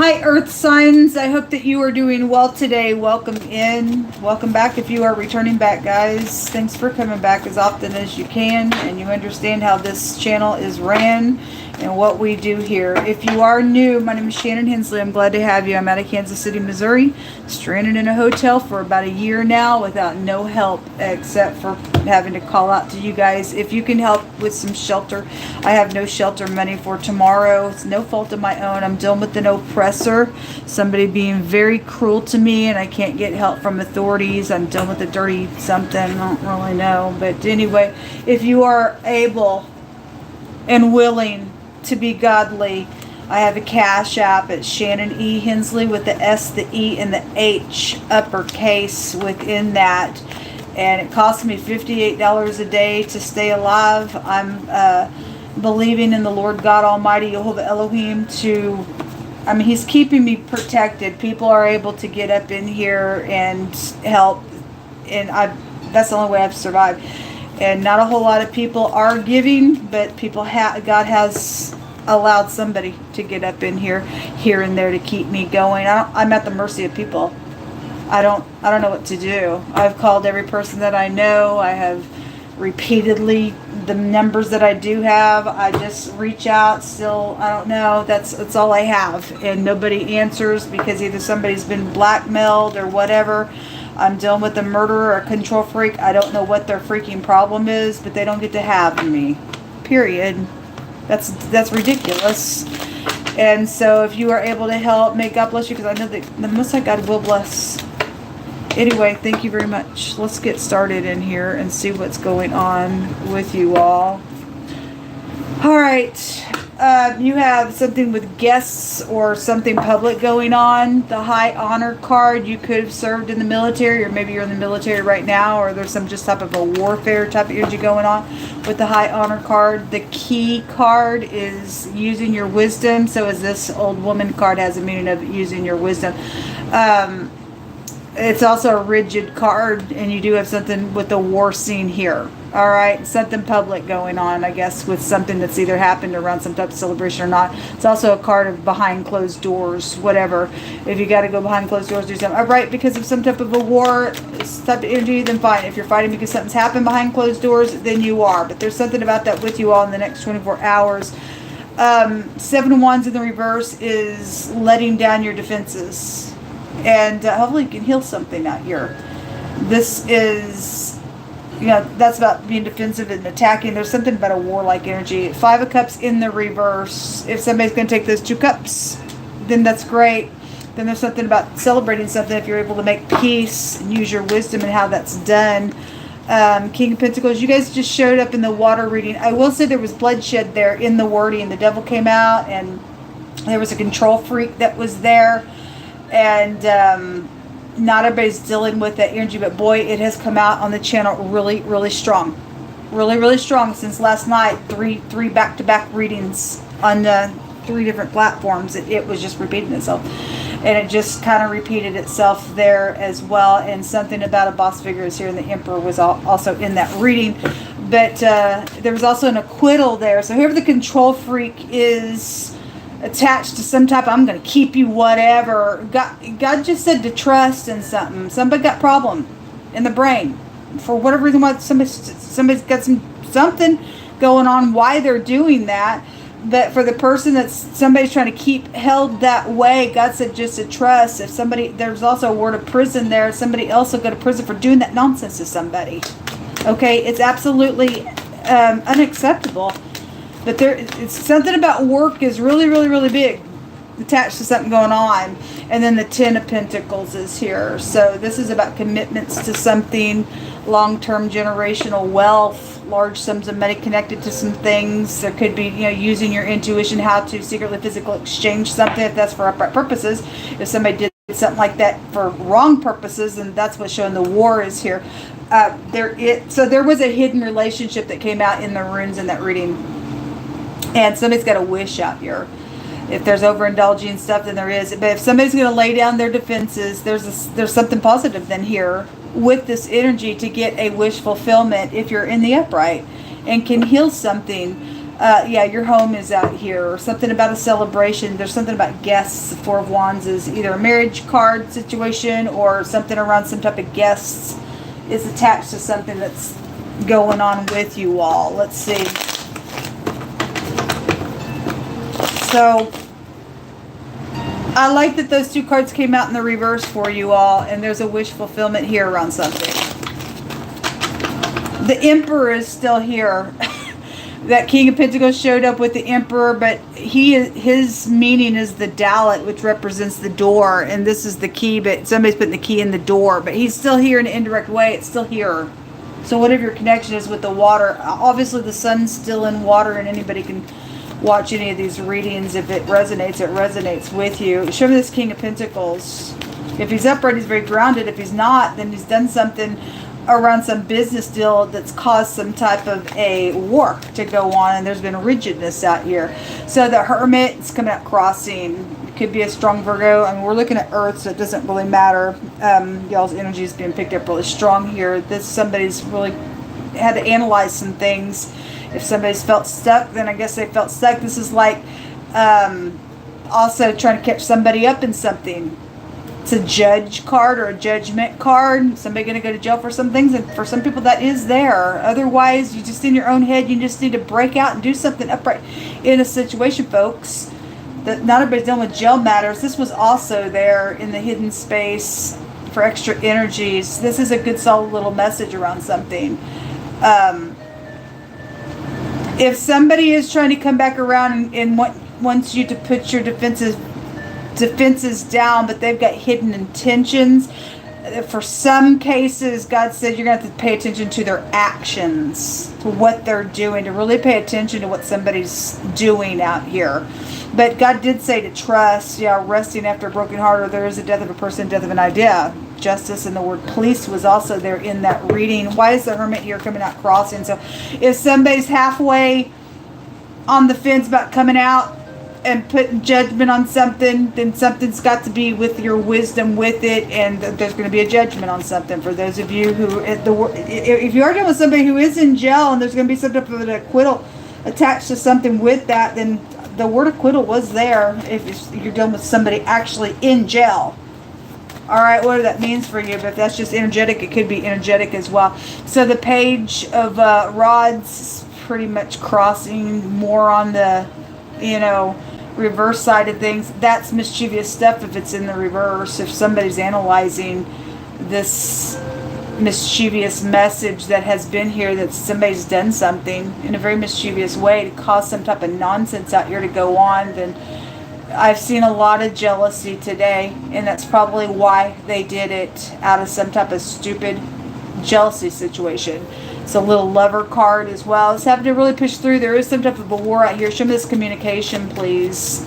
Hi, Earth signs. I hope that you are doing well today. Welcome in. Welcome back if you are returning back, guys. Thanks for coming back as often as you can, and you understand how this channel is ran and what we do here. If you are new, my name is Shannon Hensley. I'm glad to have you. I'm out of Kansas City, Missouri, stranded in a hotel for about a year now without no help except for having to call out to you guys. If you can help with some shelter, I have no shelter money for tomorrow. It's no fault of my own. I'm dealing with an oppressor, somebody being very cruel to me, and I can't get help from authorities. I'm dealing with a dirty something. I don't really know. But anyway, if you are able and willing to be godly, I have a Cash App at Shannon E Hensley with the S, the E, and the H uppercase within that. And it costs me $58 a day to stay alive. I'm believing in the Lord God Almighty, Jehovah Elohim, He's keeping me protected. People are able to get up in here and help. And that's the only way I've survived. And not a whole lot of people are giving, but God has allowed somebody to get up in here and there to keep me going. I'm at the mercy of people. I don't know what to do. I've called every person that I know. I have repeatedly the numbers that I do have. I just reach out. Still, I don't know. That's all I have, and nobody answers because either somebody's been blackmailed or whatever. I'm dealing with a murderer or a control freak. I don't know what their freaking problem is, but they don't get to have me. Period. That's ridiculous. And so if you are able to help, may God bless you, because I know that the Most High God will bless. Anyway, thank you very much. Let's get started in here and see what's going on with you all. All right. You have something with guests or something public going on. The high honor card, you could have served in the military, or maybe you're in the military right now, or there's some just type of a warfare type of energy going on with the high honor card. The key card is using your wisdom. So as this old woman card has a meaning of using your wisdom. It's also a rigid card, and you do have something with the war scene here. All right, something public going on, I guess, with something that's either happened around some type of celebration or not. It's also a card of behind closed doors, whatever. If you got to go behind closed doors, do something. All right, because of some type of a war type of energy, then fine. If you're fighting because something's happened behind closed doors, then you are. But there's something about that with you all in the next 24 hours. 7 of Wands in the reverse is letting down your defenses. And hopefully you can heal something out here. This is, that's about being defensive and attacking. There's something about a warlike energy. 5 of Cups in the reverse. If somebody's going to take those 2 cups, then that's great. Then there's something about celebrating something if you're able to make peace and use your wisdom and how that's done. King of Pentacles, you guys just showed up in the water reading. I will say there was bloodshed there in the wording. The devil came out, and there was a control freak that was there. And not everybody's dealing with that energy, but boy, it has come out on the channel really, really strong. Really, really strong since last night. Three back-to-back readings on 3 different platforms. It was just repeating itself. And it just kind of repeated itself there as well. And something about a boss figure is here, and the Emperor was also in that reading. But there was also an acquittal there. So whoever the control freak is attached to some type of, I'm going to keep you whatever. God just said to trust in something. Somebody got problem in the brain. For whatever reason, why somebody's got something going on, why they're doing that. But for the person somebody's trying to keep held that way, God said just to trust. If there's also a word of prison there. Somebody else will go to prison for doing that nonsense to somebody. Okay, it's absolutely unacceptable. But it's something about work is really, really, really big, attached to something going on. And then the 10 of Pentacles is here. So this is about commitments to something, long-term generational wealth, large sums of money connected to some things. There could be, using your intuition, how to secretly physically exchange something if that's for upright purposes. If somebody did something like that for wrong purposes, and that's what's showing the war is here. So there was a hidden relationship that came out in the runes in that reading. And somebody's got a wish out here. If there's overindulging stuff, then there is. But if somebody's going to lay down their defenses, there's something positive then here with this energy to get a wish fulfillment if you're in the upright and can heal something. Yeah, your home is out here, or something about a celebration. There's something about guests. The Four of Wands is either a marriage card situation or something around some type of guests is attached to something that's going on with you all. Let's see. So I like that those two cards came out in the reverse for you all, and there's a wish fulfillment here around something. The Emperor is still here. That King of Pentacles showed up with the Emperor, but his meaning is the Dalet, which represents the door, and this is the key, but somebody's putting the key in the door, but he's still here in an indirect way. It's still here. So whatever your connection is with the water, obviously the sun's still in water, and anybody can watch any of these readings. If it resonates with you. Show me this King of Pentacles. If he's upright, he's very grounded. If he's not, then he's done something around some business deal that's caused some type of a work to go on, and there's been rigidness out here. So the Hermit is coming out crossing. It could be a strong Virgo. I mean, we're looking at Earth, so it doesn't really matter. Y'all's energy is being picked up really strong here. Somebody's really had to analyze some things. If somebody's felt stuck, then I guess they felt stuck. This is like also trying to catch somebody up in something. It's a judge card or a judgment card. Somebody going to go to jail for some things, and for some people that is there. Otherwise, you just in your own head, you just need to break out and do something upright in a situation, folks. That not everybody's dealing with jail matters. This was also there in the hidden space for extra energies. This is a good solid little message around something. If somebody is trying to come back around and wants you to put your defenses down, but they've got hidden intentions, for some cases God said you're going to have to pay attention to their actions, to what they're doing, to really pay attention to what somebody's doing out here. But God did say to trust. Yeah, resting after a broken heart, or there is a death of a person, death of an idea. Justice and the word police was also there in that reading. Why is the Hermit here coming out crossing? So if somebody's halfway on the fence about coming out and putting judgment on something, then something's got to be with your wisdom with it, and there's going to be a judgment on something. For those of you who, if you are dealing with somebody who is in jail and there's going to be some type of an acquittal attached to something with that, then the word acquittal was there if you're dealing with somebody actually in jail. All right, what that means for you, but if that's just energetic, it could be energetic as well. So the Page of Rods is pretty much crossing more on the, reverse side of things. That's mischievous stuff if it's in the reverse. If somebody's analyzing this mischievous message that has been here, that somebody's done something in a very mischievous way to cause some type of nonsense out here to go on, then I've seen a lot of jealousy today, and that's probably why they did it, out of some type of stupid jealousy situation. It's a little Lover card as well. It's having to really push through. There is some type of a war out here. Show me this communication, please.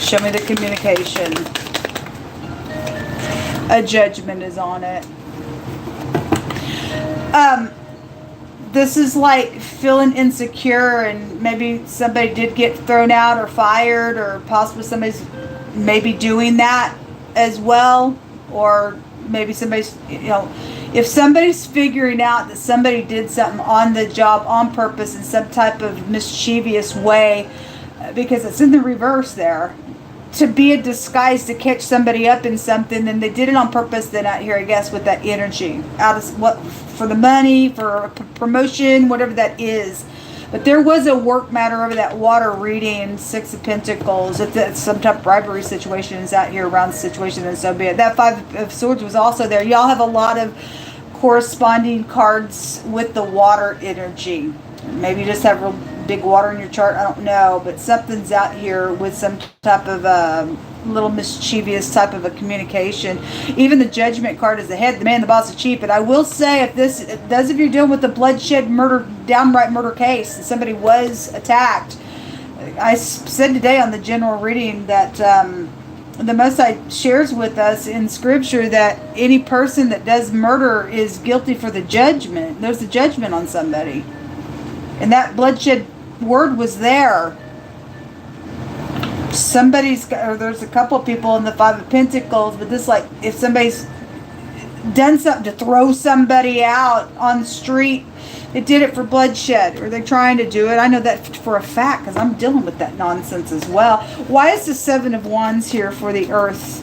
Show me the communication. A judgment is on it. This is like feeling insecure, and maybe somebody did get thrown out or fired, or possibly somebody's maybe doing that as well, or maybe somebody's, if somebody's figuring out that somebody did something on the job on purpose in some type of mischievous way, because it's in the reverse there, to be a disguise to catch somebody up in something, then they did it on purpose. Then out here, I guess, with that energy, out of what, for the money, for promotion, whatever that is. But there was a work matter over that water reading, Six of Pentacles. If that's some type of bribery situation is out here around the situation, then so be it. That Five of Swords was also there. Y'all have a lot of corresponding cards with the water energy. Maybe you just have real big water in your chart, I don't know, but something's out here with some type of little mischievous type of a communication. Even the Judgment card is the head, the man, the boss, the chief. But I will say, if those of you dealing with the bloodshed murder, downright murder case, and somebody was attacked, I said today on the general reading that the Most High shares with us in Scripture that any person that does murder is guilty for the judgment. There's a judgment on somebody. And that bloodshed word was there. There's a couple of people in the Five of Pentacles, but this, like, if somebody's done something to throw somebody out on the street It did it for bloodshed, or they're trying to do it. I know that for a fact because I'm dealing with that nonsense as well. Why is the Seven of Wands here for the Earth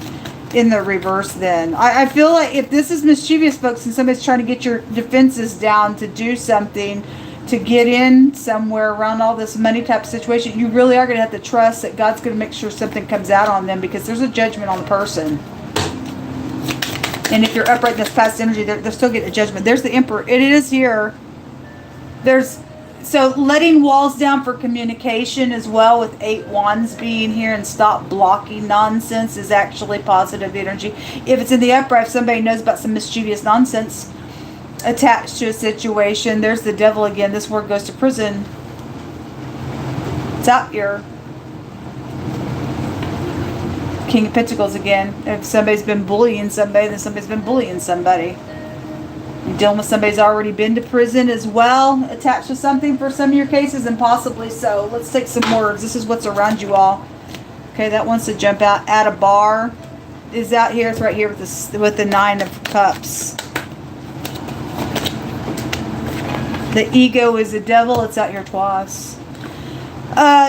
in the reverse then? I feel like if this is mischievous, folks, and somebody's trying to get your defenses down to do something, to get in somewhere around all this money type of situation, you really are going to have to trust that God's going to make sure something comes out on them, because there's a judgment on the person. And if you're upright in this past energy, they're still getting a judgment. There's the Emperor. It is here. So letting walls down for communication as well, with 8 wands being here, and stop blocking nonsense is actually positive energy. If it's in the upright, if somebody knows about some mischievous nonsense attached to a situation, there's the Devil again. This word goes to prison. It's out here. King of Pentacles again. If somebody's been bullying somebody, then somebody's been bullying somebody. You're dealing with somebody's already been to prison as well, attached to something for some of your cases, and possibly so. Let's take some words. This is what's around you all. Okay, that wants to jump out. At a bar is out here. It's right here with the 9 of Cups. The ego is the devil. It's out here twice.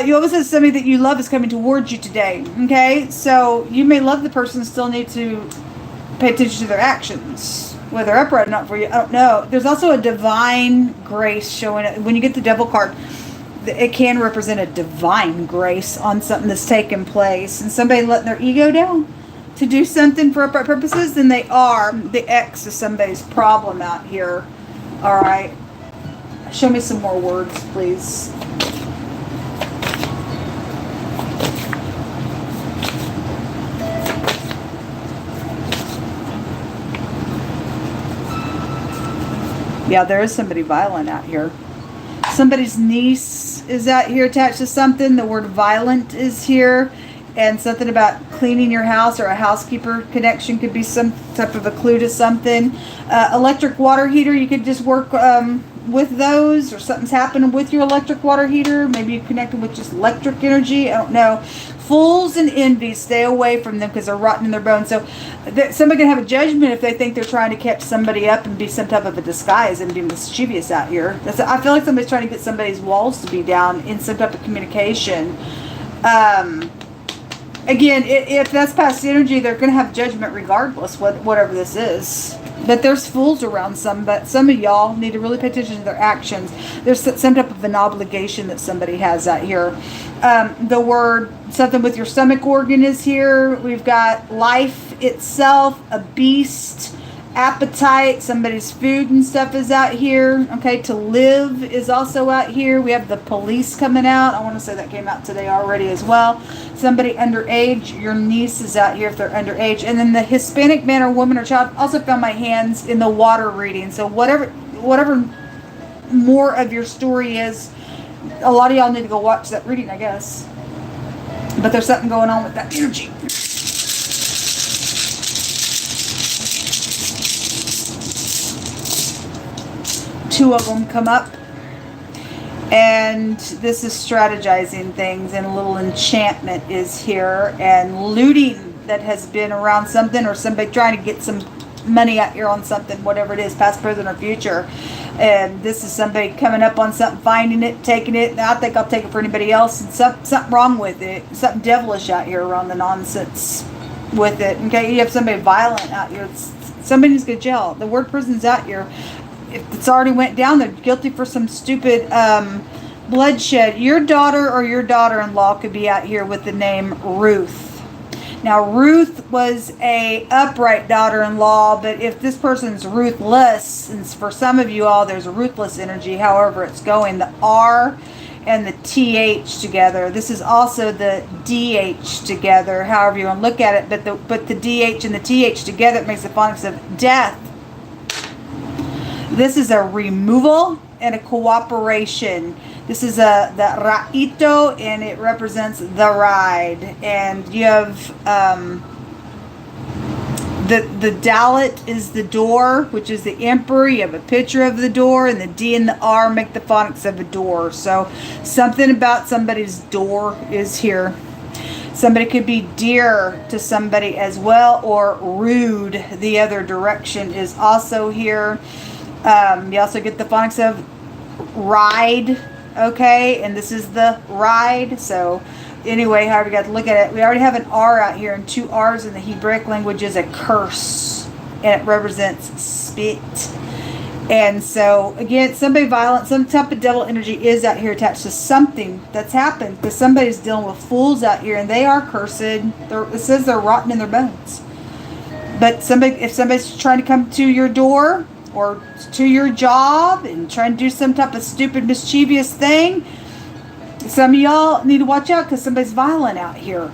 You always have somebody that you love is coming towards you today. Okay, so you may love the person, still need to pay attention to their actions. Whether upright or not for you, I don't know. There's also a divine grace showing it. When you get the Devil card, it can represent a divine grace on something that's taken place. And somebody letting their ego down to do something for upright purposes, then they are. The X is somebody's problem out here. All right. Show me some more words, please. Yeah, there is somebody violent out here. Somebody's niece is out here attached to something. The word violent is here. And something about cleaning your house, or a housekeeper connection could be some type of a clue to something. Electric water heater, you could just work with those, or something's happening with your electric water heater. Maybe you're connected with just electric energy. I don't know. Fools and envy, stay away from them because they're rotten in their bones. So somebody can have a judgment if they think they're trying to catch somebody up and be some type of a disguise and be mischievous out here. I feel like somebody's trying to get somebody's walls to be down in some type of communication. Again, if that's past energy, they're going to have judgment regardless, whatever this is. But there's fools around but some of y'all need to really pay attention to their actions. There's some type of an obligation that somebody has out here. The word, something with your stomach organ is here. We've got life itself, a beast, appetite, somebody's food and stuff is out here. Okay, to live is also out here. We have the police coming out. I want to say that came out today already as well. Somebody underage, your niece is out here if they're underage. And then the Hispanic man or woman or child, also found my hands in the water reading. So whatever more of your story is, a lot of y'all need to go watch that reading, I guess. But there's something going on with that energy. Two of them come up, and this is strategizing things, and a little enchantment is here, and looting that has been around something, or somebody trying to get some money out here on something, whatever it is, past, present, or future. And this is somebody coming up on something, finding it, taking it. I think I'll take it for anybody else, and something wrong with it, something devilish out here around the nonsense with it. Okay, you have somebody violent out here. Somebody's going to jail. The word prison's out here. If it's already went down, they're guilty for some stupid bloodshed. Your daughter or your daughter-in-law could be out here with the name Ruth. Now, Ruth was a upright daughter-in-law, but if this person's ruthless, and for some of you all, there's a ruthless energy, however it's going, the R and the TH together. This is also the DH together, however you want to look at it, but the DH and the TH together, it makes the phonics of death. This is a removal and a cooperation. This is the Raito, and it represents the ride. And you have the Dalit is the door, which is the Emperor. You have a picture of the door, and the D and the R make the phonics of a door. So something about somebody's door is here. Somebody could be dear to somebody as well, or rude. The other direction is also here. You also get the phonics of ride, okay? And this is the ride. So anyway, however you got to look at it, we already have an R out here, and 2 R's in the Hebraic language is a curse, and it represents spit. And so again, somebody violent, some type of devil energy is out here attached to something that's happened, because somebody's dealing with fools out here, and they are cursed. It says they're rotten in their bones. But if somebody's trying to come to your door or to your job and trying to do some type of stupid, mischievous thing, some of y'all need to watch out, because somebody's violent out here.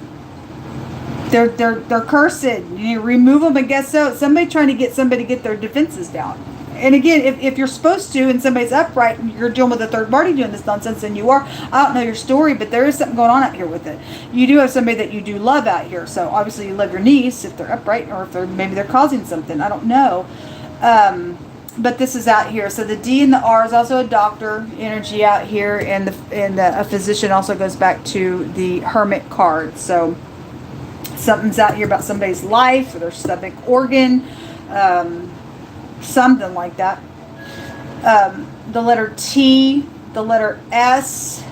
They're cursed. You need to remove them. I guess so. Somebody trying to get somebody to get their defenses down. And again, if you're supposed to, and somebody's upright, and you're dealing with a third party doing this nonsense, and you are, I don't know your story, but there is something going on out here with it. You do have somebody that you do love out here. So obviously you love your niece if they're upright, or if maybe they're causing something. I don't know. But this is out here. So the D and the R is also a doctor energy out here, and a physician also goes back to the Hermit card. So something's out here about somebody's life or their stomach organ. Something like that. The letter T, the letter S,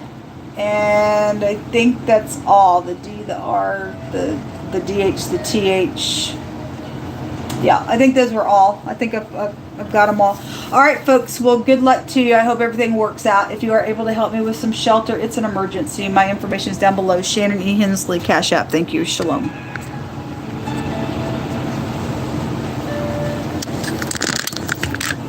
and I think that's all. The D, the R, the DH, the TH. Yeah, I think those were all. I think I've got them all. All right, folks. Well, good luck to you. I hope everything works out. If you are able to help me with some shelter, it's an emergency. My information is down below. Shannon E Hensley, Cash App. Thank you. Shalom.